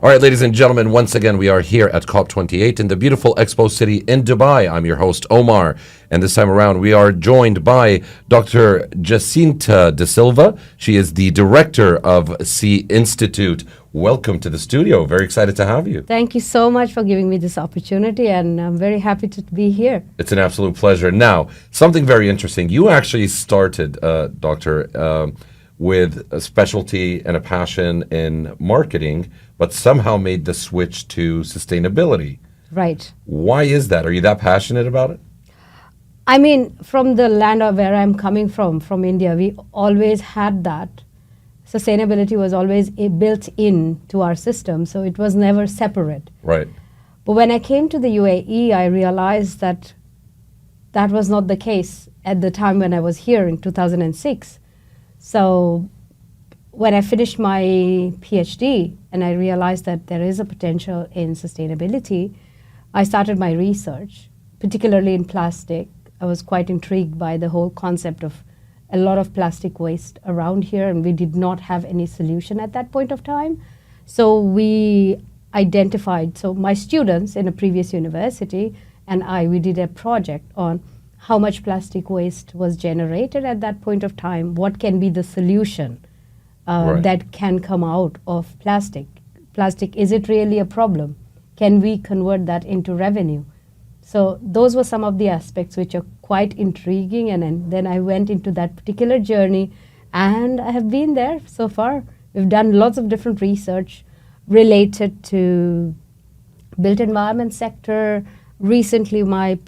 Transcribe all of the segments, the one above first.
All right, ladies and gentlemen, once again, we are here at COP28 in the beautiful Expo City in Dubai. I'm your host, Omar, and this time around, we are joined by Dr. Jacinta Dsilva. She is the director of C Institute. Welcome to the studio. Very excited to have you. Thank you so much for giving me this opportunity, and I'm very happy to be here. It's an absolute pleasure. Now, something very interesting. You actually started, Doctor, with a specialty and a passion in marketing, but somehow made the switch to sustainability. Right. Why is that? Are you that passionate about it? I mean, from the land of where I'm coming from India, we always had that. Sustainability was always built in to our system, so it was never separate. Right. But when I came to the UAE, I realized that that was not the case at the time when I was here in 2006. So when I finished my PhD and I realized that there is a potential in sustainability, I started my research, particularly in plastic. I was quite intrigued by the whole concept of a lot of plastic waste around here, and we did not have any solution at that point of time. So we identified, so my students in a previous university and we did a project on how much plastic waste was generated at that point of time, what can be the solution that can come out of plastic. Plastic, is it really a problem? Can we convert that into revenue? So those were some of the aspects which are quite intriguing, and then I went into that particular journey, and I have been there so far. We've done lots of different research related to built environment sector. Recently, my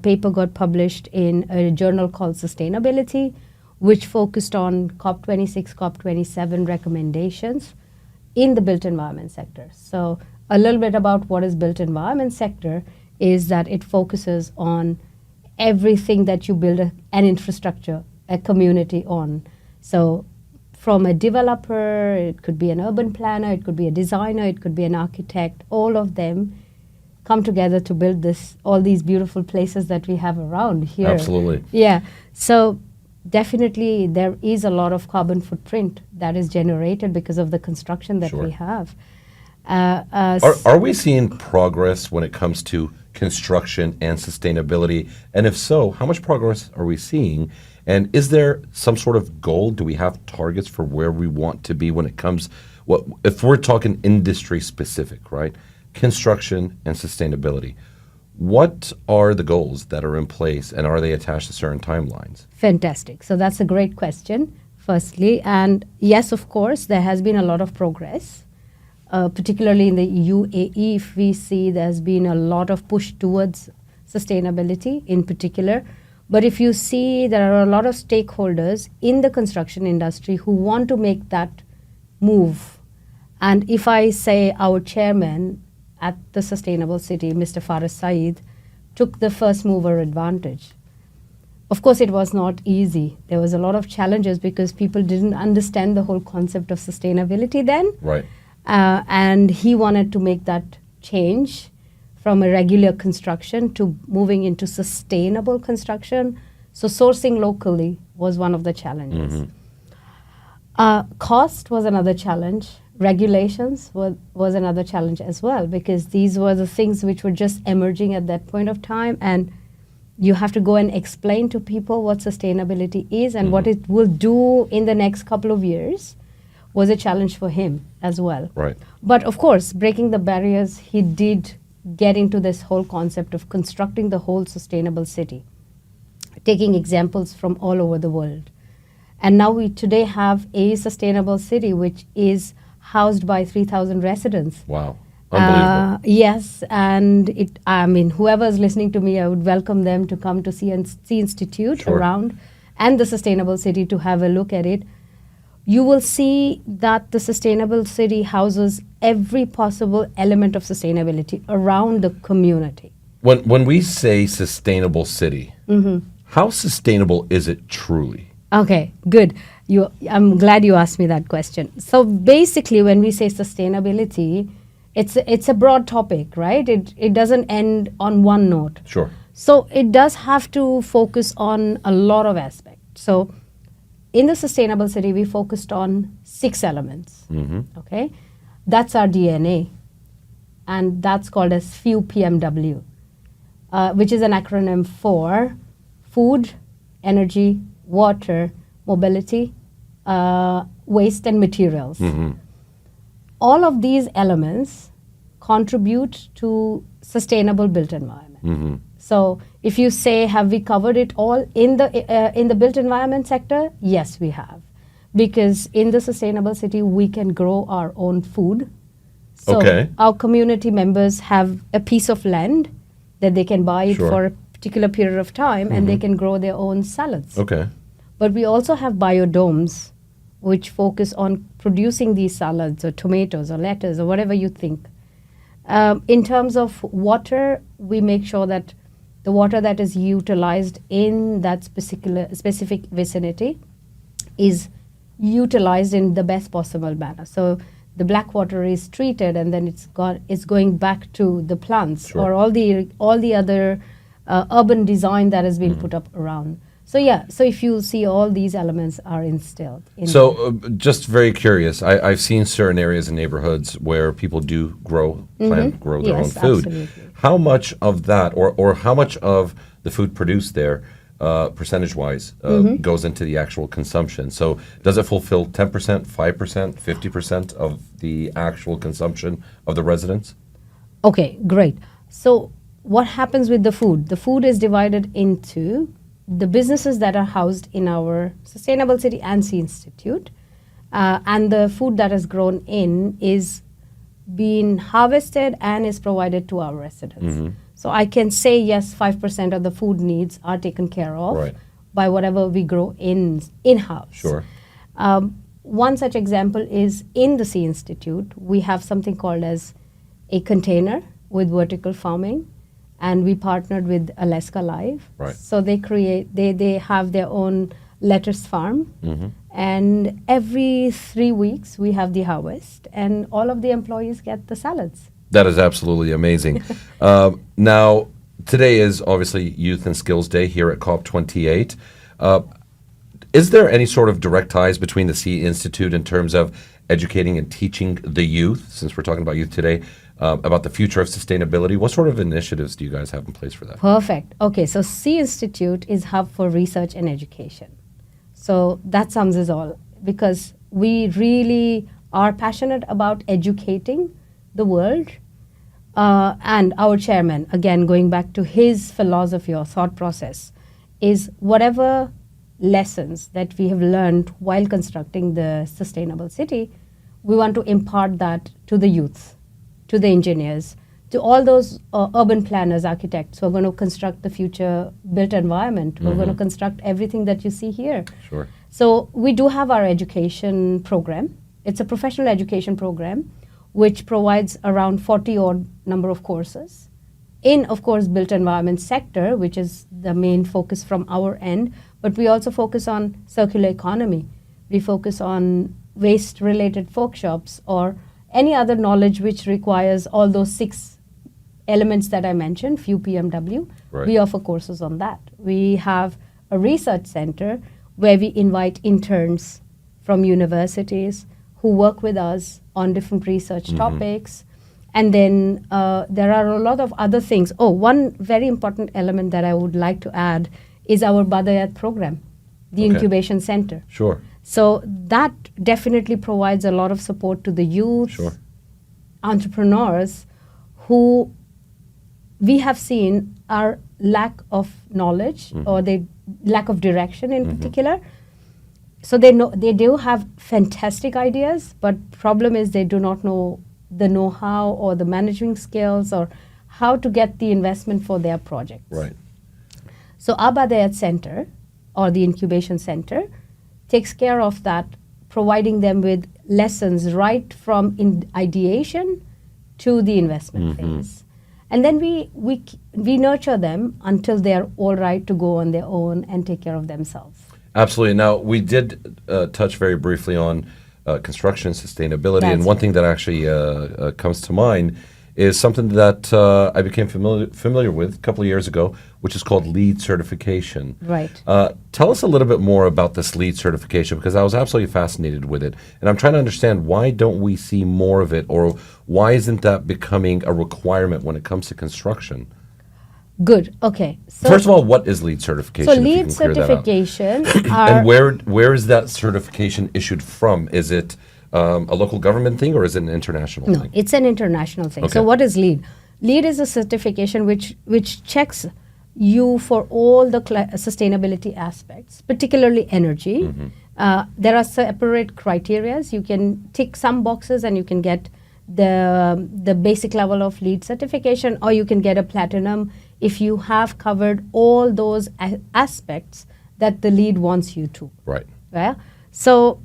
paper got published in a journal called Sustainability, which focused on COP26, COP27 recommendations in the built environment sector. So a little bit about what is built environment sector is that it focuses on everything that you build an infrastructure, a community on. So from a developer, it could be an urban planner, it could be a designer, it could be an architect, all of them come together to build all these beautiful places that we have around here. Absolutely. Yeah. So definitely there is a lot of carbon footprint that is generated because of the construction that we have. Are we seeing progress when it comes to construction and sustainability? And if so, how much progress are we seeing? And is there some sort of goal? Do we have targets for where we want to be when it comes, if we're talking industry specific, right? Construction and sustainability. What are the goals that are in place, and are they attached to certain timelines? Fantastic. So that's a great question, firstly. And yes, of course, there has been a lot of progress, particularly in the UAE. If we see there's been a lot of push towards sustainability in particular. But if you see, there are a lot of stakeholders in the construction industry who want to make that move. And if I say our chairman at the Sustainable City, Mr. Faraz Saeed, took the first mover advantage. Of course, it was not easy. There was a lot of challenges because people didn't understand the whole concept of sustainability then. Right. And he wanted to make that change from a regular construction to moving into sustainable construction. So sourcing locally was one of the challenges. Cost was another challenge. Regulations was another challenge as well, because these were the things which were just emerging at that point of time, and you have to go and explain to people what sustainability is and what it will do in the next couple of years was a challenge for him as well. Right. But of course, breaking the barriers, he did get into this whole concept of constructing the whole sustainable city, taking examples from all over the world. And now we today have a sustainable city which is housed by 3,000 residents. Wow. Unbelievable. Yes, and whoever is listening to me, I would welcome them to come to C Institute around and the Sustainable City to have a look at it. You will see that the Sustainable City houses every possible element of sustainability around the community. When we say sustainable city, how sustainable is it truly? Okay, good. I'm glad you asked me that question. So basically, when we say sustainability, it's a broad topic, right? It doesn't end on one note. Sure. So it does have to focus on a lot of aspects. So in the sustainable city, we focused on 6 elements. Okay, That's our DNA. And that's called as FEW, which is an acronym for food, energy, water, mobility, waste, and materials. All of these elements contribute to sustainable built environment. So if you say, have we covered it all in the built environment sector? Yes, we have. Because in the sustainable city, we can grow our own food. So our community members have a piece of land that they can buy it for a particular period of time, and they can grow their own salads. But we also have biodomes, which focus on producing these salads or tomatoes or lettuce or whatever you think. In terms of water, we make sure that the water that is utilized in that specific vicinity is utilized in the best possible manner. So the black water is treated, and then it's going back to the plants or all the other urban design that has been put up around. So so if you see, all these elements are instilled. Just very curious, I've seen certain areas and neighborhoods where people do grow their own food. Absolutely. How much of that, or how much of the food produced there, percentage-wise, goes into the actual consumption? So does it fulfill 10%, 5%, 50% of the actual consumption of the residents? Okay, great. So what happens with the food? The food is divided into the businesses that are housed in our Sustainable City and Sea Institute, and the food that is grown in is being harvested and is provided to our residents. So I can say, yes, 5% of the food needs are taken care of by whatever we grow in-house. One such example is in the Sea Institute, we have something called as a container with vertical farming, and we partnered with Alaska Live. So they have their own lettuce farm, and every 3 weeks we have the harvest, and all of the employees get the salads. That is absolutely amazing. Now, today is obviously Youth and Skills Day here at COP28. Is there any sort of direct ties between the Sea Institute in terms of educating and teaching the youth, since we're talking about youth today, about the future of sustainability? What sort of initiatives do you guys have in place for that? Perfect. Okay, so Sea Institute is hub for research and education. So that sums it all, because we really are passionate about educating the world. And our chairman, again, going back to his philosophy or thought process, is whatever lessons that we have learned while constructing the sustainable city, we want to impart that to the youth, to the engineers, to all those urban planners, architects who are going to construct the future built environment. We're going to construct everything that you see here. So we do have our education program. It's a professional education program which provides around 40 odd number of courses in, of course, built environment sector, which is the main focus from our end, but we also focus on circular economy. We focus on waste-related workshops or any other knowledge which requires all those 6 elements that I mentioned, FEW. We offer courses on that. We have a research center where we invite interns from universities who work with us on different research topics. And then there are a lot of other things. Oh, one very important element that I would like to add is our Badayat program, the incubation center. So that definitely provides a lot of support to the youth, entrepreneurs who we have seen are lack of knowledge or they lack of direction in particular. So they do have fantastic ideas, but problem is they do not know the know-how or the managing skills or how to get the investment for their projects. So our Badayat Center or the incubation center takes care of that, providing them with lessons right from ideation to the investment phase. And then we nurture them until they're all right to go on their own and take care of themselves. Absolutely. Now, we did touch very briefly on construction sustainability, and one thing that actually comes to mind is something that I became familiar with a couple of years ago, which is called LEED certification. Right. Tell us a little bit more about this LEED certification, because I was absolutely fascinated with it. And I'm trying to understand, why don't we see more of it, or why isn't that becoming a requirement when it comes to construction? Good. Okay. So first of all, what is LEED certification? So if you LEED can clear that up? certification And where is that certification issued from? Is it a local government thing, or is it an international No, thing? it's an international thing. Okay. So what is LEED? LEED is a certification which checks you for all the sustainability aspects, particularly energy. There are separate criterias. You can tick some boxes and you can get the basic level of LEED certification, or you can get a platinum if you have covered all those aspects that the LEED wants you to. Right. Yeah? So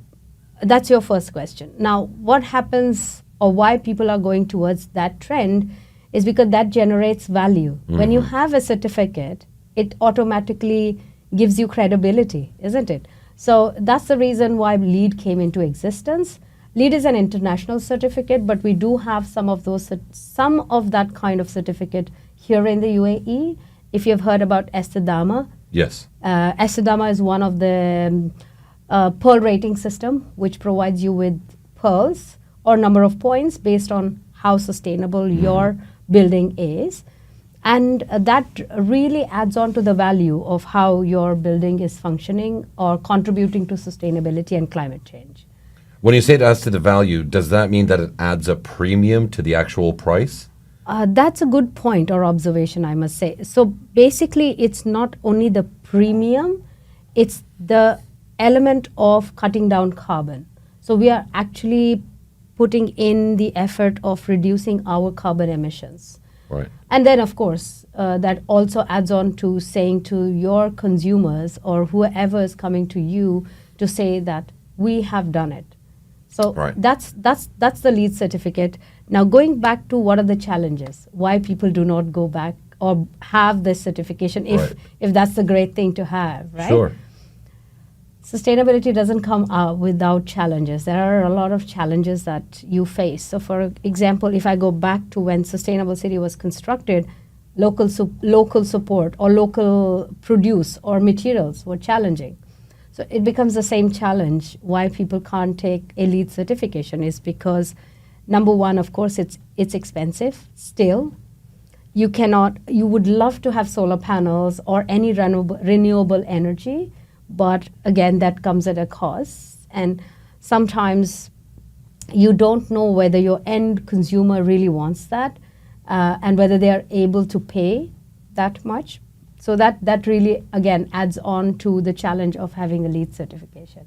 that's your first question. Now, what happens, or why people are going towards that trend, is because that generates value. When you have a certificate, it automatically gives you credibility, isn't it? So that's the reason why LEED came into existence. LEED is an international certificate, but we do have some of that kind of certificate here in the UAE. If you've heard about Estidama, Yes. Estidama is one of the pearl rating system, which provides you with pearls or number of points based on how sustainable your building is. And that really adds on to the value of how your building is functioning or contributing to sustainability and climate change. When you say it adds to the value, does that mean that it adds a premium to the actual price? That's a good point or observation, I must say. So basically, it's not only the premium, it's the element of cutting down carbon. So we are actually putting in the effort of reducing our carbon emissions. Right. And then, of course, that also adds on to saying to your consumers or whoever is coming to you to say that we have done it. So Right. that's the LEED certificate. Now, going back to what are the challenges, why people do not go back or have this certification if that's the great thing to have, right? Sure. Sustainability doesn't come without challenges. There are a lot of challenges that you face. So for example, if I go back to when Sustainable City was constructed, local support or local produce or materials were challenging. So it becomes the same challenge. Why people can't take a LEED certification is because, number one, of course, it's expensive still. You would love to have solar panels or any renewable energy, but again, that comes at a cost. And sometimes you don't know whether your end consumer really wants that and whether they are able to pay that much. So that really, again, adds on to the challenge of having a LEED certification.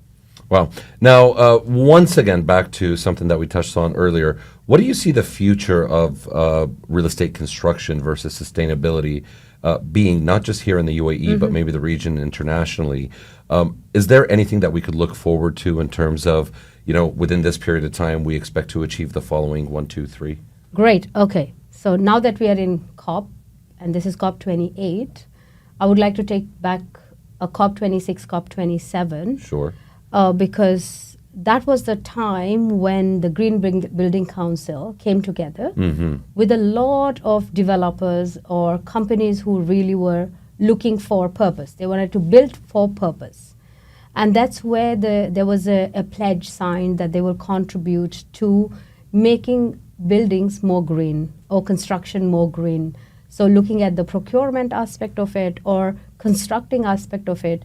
Wow. Now, once again, back to something that we touched on earlier, what do you see the future of real estate construction versus sustainability being, not just here in the UAE, but maybe the region internationally? Is there anything that we could look forward to in terms of, within this period of time, we expect to achieve the following 1, 2, 3? Great. Okay. So now that we are in COP, and this is COP28, I would like to take back a COP26, COP27. Sure. Because that was the time when the Green Building Council came together with a lot of developers or companies who really were looking for purpose. They wanted to build for purpose. And that's where there was a pledge signed that they will contribute to making buildings more green or construction more green. So looking at the procurement aspect of it or constructing aspect of it,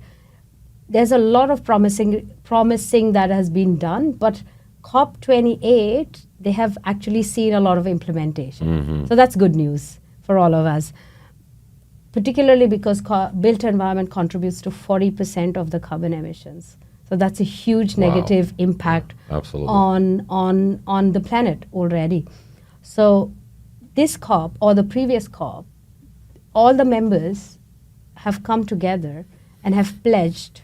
there's a lot of promising that has been done, but COP28, they have actually seen a lot of implementation. So that's good news for all of us, particularly because built environment contributes to 40% of the carbon emissions. So that's a huge negative impact on the planet already. So this COP or the previous COP, all the members have come together and have pledged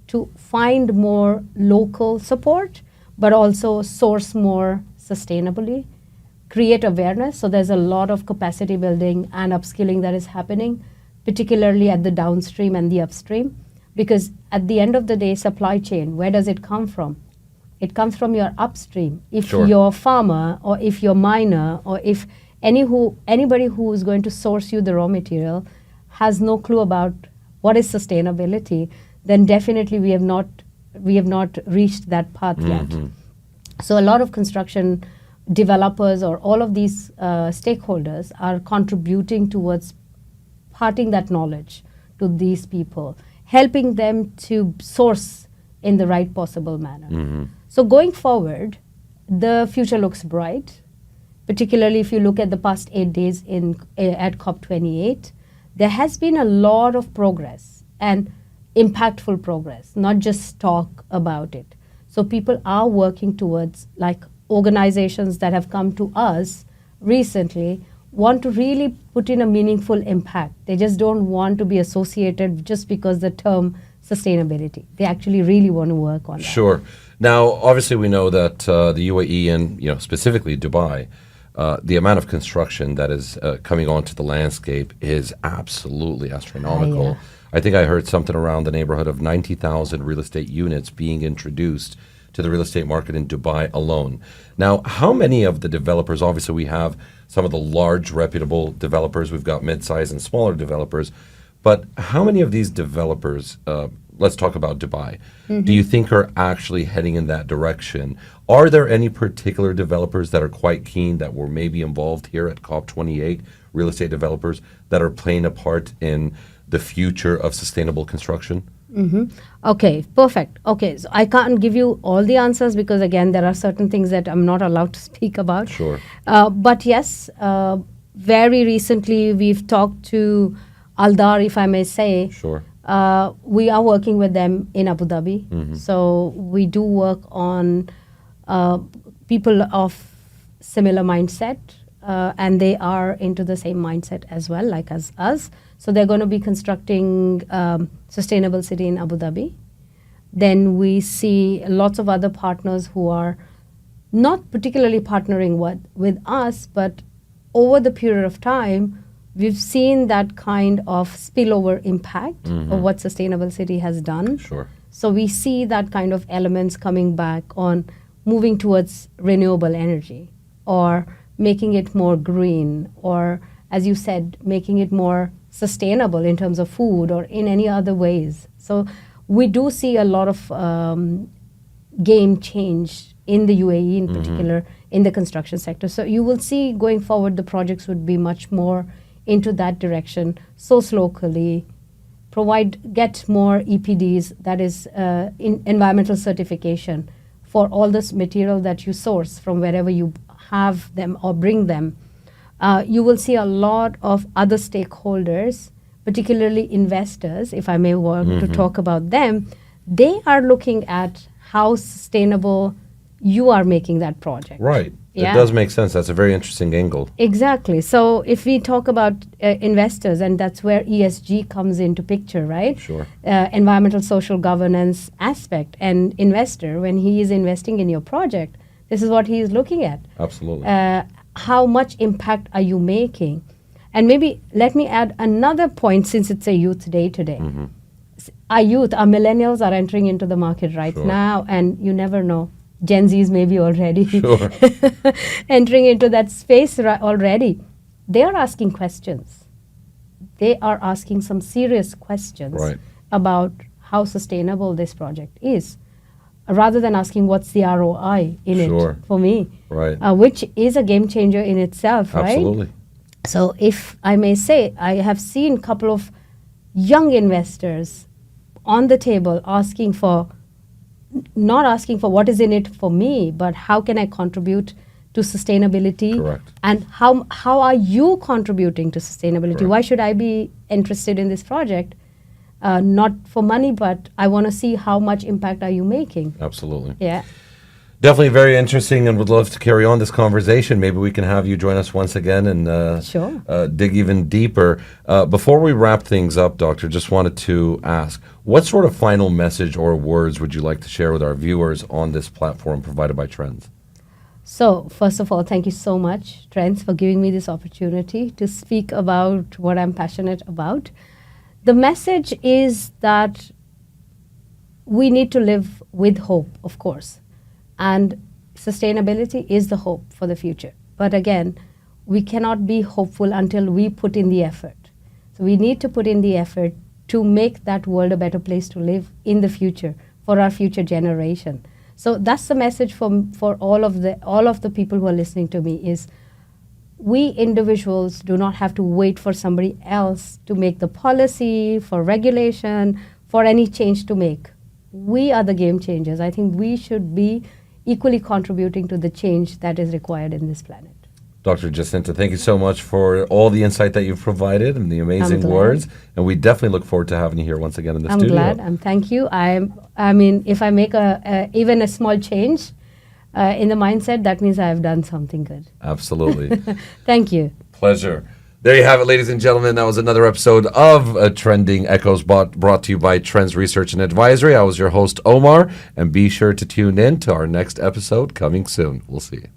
to find more local support, but also source more sustainably, create awareness. So there's a lot of capacity building and upskilling that is happening, particularly at the downstream and the upstream. Because at the end of the day, supply chain, where does it come from? It comes from your upstream. If your farmer or if your miner or if Anybody who is going to source you the raw material has no clue about what is sustainability, then definitely we have not reached that path yet. So a lot of construction developers or all of these stakeholders are contributing towards parting that knowledge to these people, helping them to source in the right possible manner. So going forward, the future looks bright, particularly if you look at the past 8 days at COP28. There has been a lot of progress and impactful progress, not just talk about it. So people are working towards, like organizations that have come to us recently, want to really put in a meaningful impact. They just don't want to be associated just because the term sustainability. They actually really want to work on that. Sure. Now, obviously, we know that the UAE and specifically Dubai, the amount of construction that is coming onto the landscape is absolutely astronomical. Yeah. I think I heard something around the neighborhood of 90,000 real estate units being introduced to the real estate market in Dubai alone. Now, how many of the developers, obviously we have some of the large reputable developers, we've got mid-sized and smaller developers, but how many of these developers, let's talk about Dubai, do you think are actually heading in that direction? Are there any particular developers that are quite keen that were maybe involved here at COP28, real estate developers that are playing a part in the future of sustainable construction? Okay, perfect. Okay, so I can't give you all the answers because, again, there are certain things that I'm not allowed to speak about. Sure. But yes, very recently we've talked to Aldar, if I may say. Sure. We are working with them in Abu Dhabi. So we do work on people of similar mindset, and they are into the same mindset as well, like as us. So they're going to be constructing sustainable city in Abu Dhabi. Then we see lots of other partners who are not particularly partnering with us, but over the period of time, we've seen that kind of spillover impact of what sustainable city has done. Sure. So we see that kind of elements coming back on moving towards renewable energy or making it more green or, as you said, making it more sustainable in terms of food or in any other ways. So we do see a lot of game change in the UAE in particular in the construction sector. So you will see going forward the projects would be much more into that direction, source locally, get more EPDs, that is environmental certification for all this material that you source from wherever you have them or bring them. You will see a lot of other stakeholders, particularly investors, if I may want to talk about them. They are looking at how sustainable you are making that project. Right. Yeah. It does make sense. That's a very interesting angle. Exactly. So if we talk about investors, and that's where ESG comes into picture, right? Sure. Environmental social governance aspect. And investor, when he is investing in your project, this is what he is looking at. Absolutely. How much impact are you making? And maybe let me add another point, since it's a youth day today. Our youth, our millennials are entering into the market right now, and you never know. Gen Zs maybe already entering into that space already. They are asking questions. They are asking some serious questions about how sustainable this project is, rather than asking what's the ROI in it for me, which is a game changer in itself, Absolutely. right? So if I may say, I have seen a couple of young investors on the table not asking for what is in it for me, but how can I contribute to sustainability? Correct. And how are you contributing to sustainability? Correct. Why should I be interested in this project? Not for money, but I want to see how much impact are you making. Absolutely. Yeah. Definitely very interesting, and would love to carry on this conversation. Maybe we can have you join us once again and dig even deeper. Before we wrap things up, Doctor, just wanted to ask, what sort of final message or words would you like to share with our viewers on this platform provided by Trends? So, first of all, thank you so much, Trends, for giving me this opportunity to speak about what I'm passionate about. The message is that we need to live with hope, of course. And sustainability is the hope for the future. But again, we cannot be hopeful until we put in the effort. So we need to put in the effort to make that world a better place to live in the future for our future generation. So that's the message for all of the people who are listening to me is we individuals do not have to wait for somebody else to make the policy, for regulation, for any change to make. We are the game changers. I think we should be equally contributing to the change that is required in this planet. Dr. Jacinta, thank you so much for all the insight that you've provided and the amazing words. And we definitely look forward to having you here once again in the studio. I'm glad. Thank you. I mean, if I make even a small change in the mindset, that means I have done something good. Absolutely. Thank you. Pleasure. There you have it, ladies and gentlemen. That was another episode of Trending Echoes brought to you by Trends Research and Advisory. I was your host, Omar, and be sure to tune in to our next episode coming soon. We'll see you.